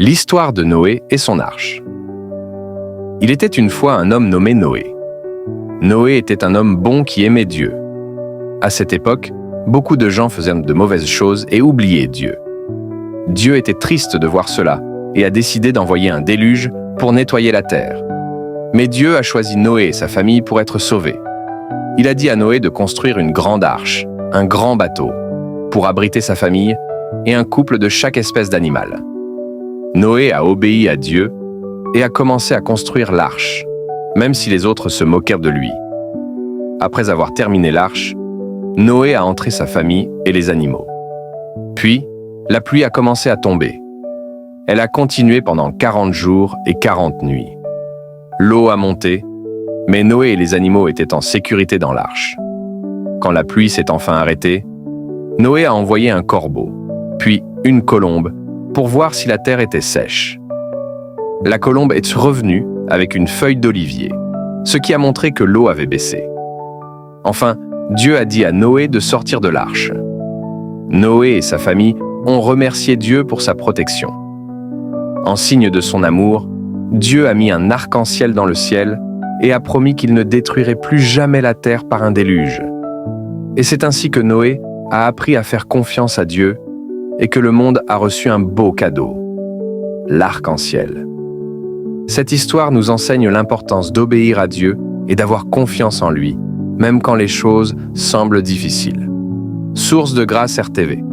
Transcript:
L'histoire de Noé et son arche. Il était une fois un homme nommé Noé. Noé était un homme bon qui aimait Dieu. À cette époque, beaucoup de gens faisaient de mauvaises choses et oubliaient Dieu. Dieu était triste de voir cela et a décidé d'envoyer un déluge pour nettoyer la terre. Mais Dieu a choisi Noé et sa famille pour être sauvés. Il a dit à Noé de construire une grande arche, un grand bateau, pour abriter sa famille et un couple de chaque espèce d'animal. Noé a obéi à Dieu et a commencé à construire l'arche, même si les autres se moquèrent de lui. Après avoir terminé l'arche, Noé a entré sa famille et les animaux. Puis, la pluie a commencé à tomber. Elle a continué pendant 40 jours et 40 nuits. L'eau a monté, mais Noé et les animaux étaient en sécurité dans l'arche. Quand la pluie s'est enfin arrêtée, Noé a envoyé un corbeau, puis une colombe, pour voir si la terre était sèche. La colombe est revenue avec une feuille d'olivier, ce qui a montré que l'eau avait baissé. Enfin, Dieu a dit à Noé de sortir de l'arche. Noé et sa famille ont remercié Dieu pour sa protection. En signe de son amour, Dieu a mis un arc-en-ciel dans le ciel et a promis qu'il ne détruirait plus jamais la terre par un déluge. Et c'est ainsi que Noé a appris à faire confiance à Dieu et que le monde a reçu un beau cadeau, l'arc-en-ciel. Cette histoire nous enseigne l'importance d'obéir à Dieu et d'avoir confiance en lui, même quand les choses semblent difficiles. Source de grâce RTV.